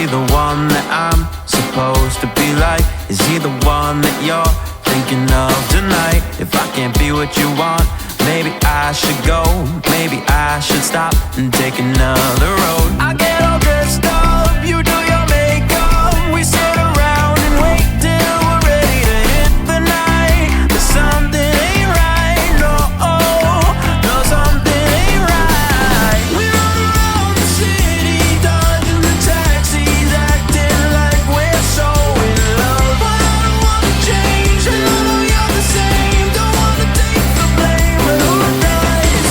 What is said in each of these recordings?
the one that I'm supposed to be like? Is he the one that you're thinking of tonight? If I can't be what you want, maybe I should go. Maybe I should stop and take another road. I get all dressed up, you do your makeup. We sit around and wait till we're ready to hit the night. But something ain't right, no, no, something ain't right. We run around the city, dodging the taxis, acting like we're so in love. But I don't wanna change, and I know you're the same. Don't wanna take the blame, but who does?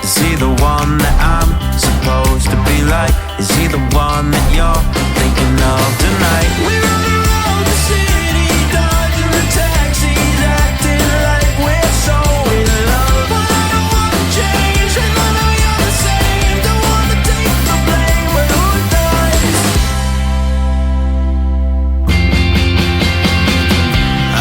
Is he the one that I'm supposed to be like? Is he the one that you're thinking of tonight? We run around the city, dodging the taxis, acting like we're so in love. But I don't wanna change, and I know you're the same. Don't wanna take the blame, but who does?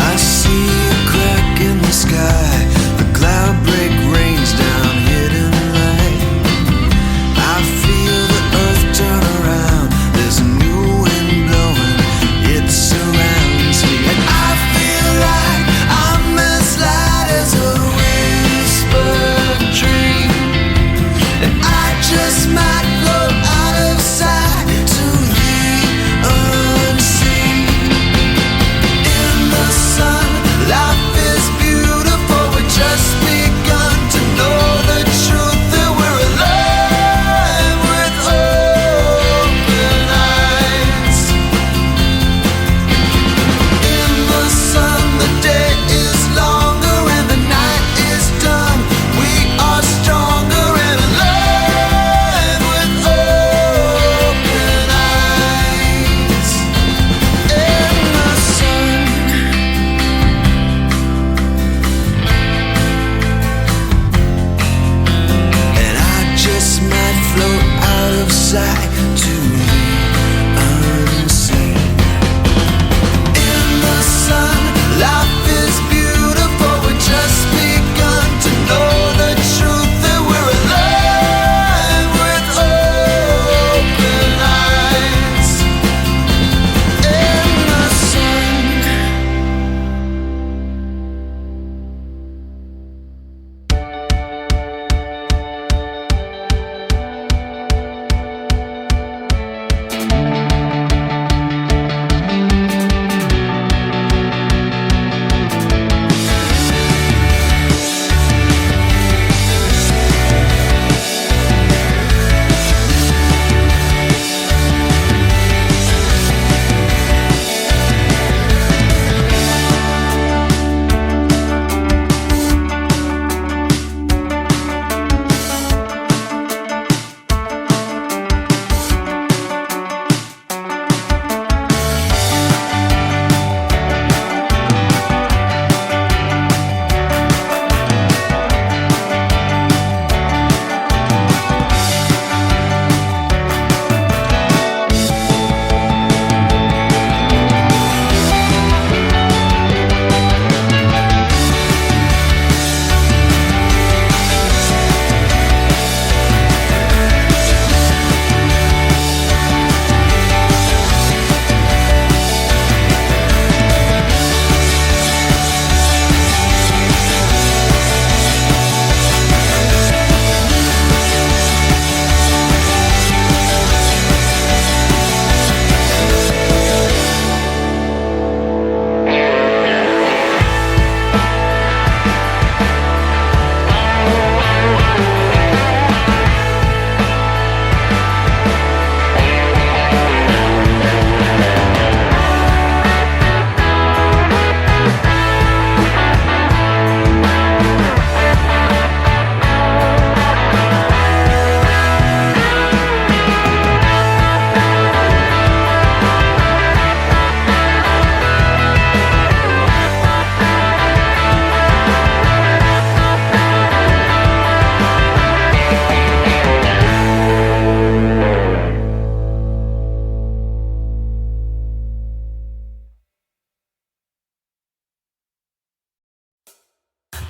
I see a crack in the sky. The cloud break rains down hidden light. I feel the earth turn around. There's a new wind blowing. It surrounds me. And I feel like I'm as light as a whispered dream. And I just might float out of sight to the unseen. In the sun, life is beautiful. We just begun to know the truth that we're alive with open eyes. In the sun, the day is longer and the night is done. We are stronger and alive with open eyes. In the sun. And I just might float out of sight to the unseen. In the sun, life is beautiful. We just begun to know the truth that we're alive with open eyes. In the sun.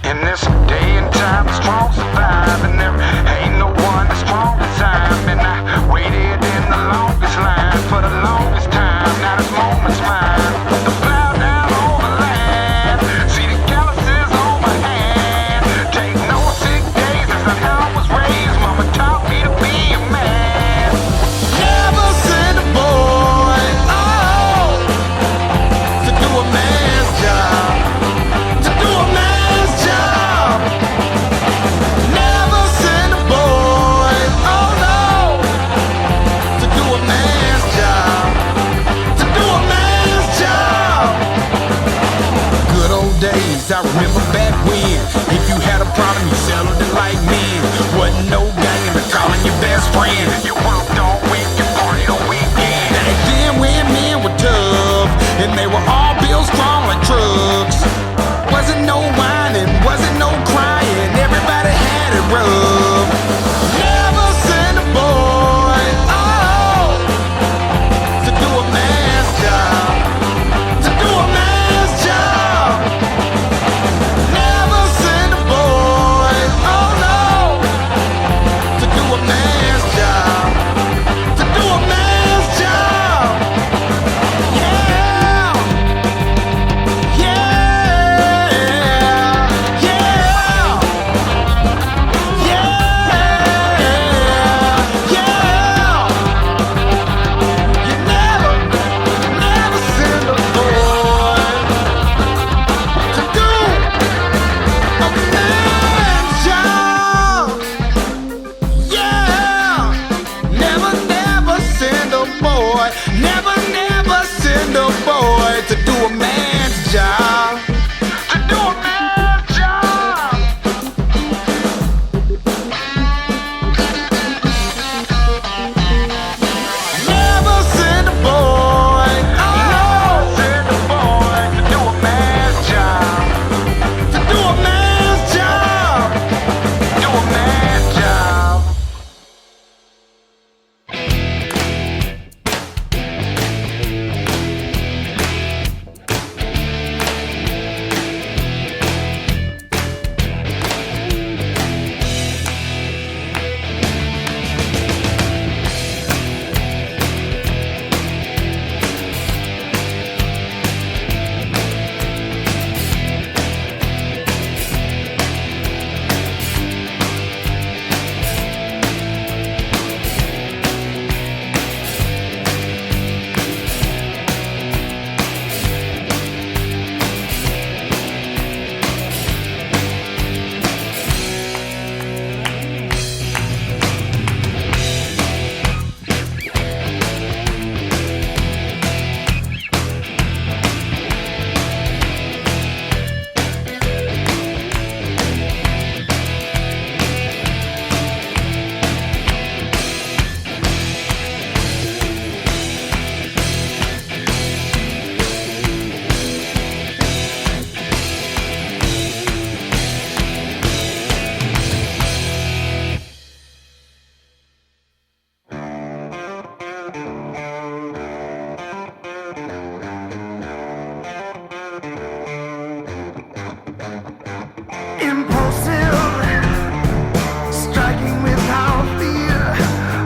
In this day and time, small days, I remember back when. If you had a problem, you settled it like men. Wasn't no game to calling your best friend. You worked all week, you party on weekend. Back then when men were tough, and they were all built strong like trucks. Wasn't no whining, wasn't no crying, everybody had it rough. Never send a boy, oh, to do a man's job. To do a man's job. Never send a boy, oh no, to do a man's job. To do a man's job. Yeah. Yeah. Yeah. Yeah. Yeah. You never send a boy to do a man's job. Yeah. Never send a boy. Never send a boy to do a man's job. To do a man's job. Never send a boy. Oh, send a boy to do a man's job. To do a man's job. Do a man's job. Impulsive, striking without fear,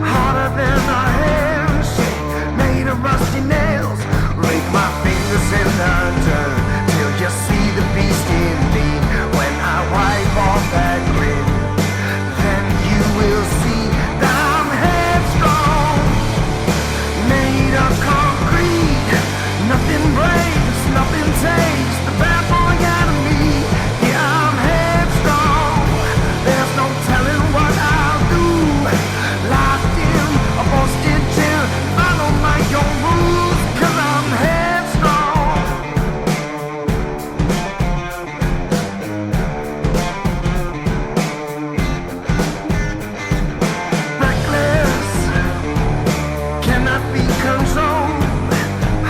harder than a handshake, made of rusty nails. Rake my fingers in the dirt till you see the beast in me. When I wipe off that grin, then you will see that I'm headstrong, made of concrete. Nothing breaks, nothing takes the bad boy out of me. Yeah, I'm headstrong. There's no telling what I'll do. Locked in, a posted gin. Follow my own rules, 'cause I'm headstrong. Reckless, cannot be controlled.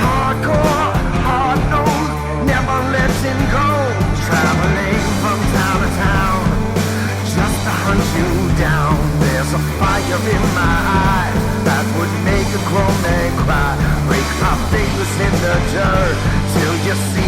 Hardcore, hard-nosed, never letting go. Traveling from town to town, just to hunt you down. There's a fire in my eyes that would make a grown man cry. Break my fingers in the dirt till you see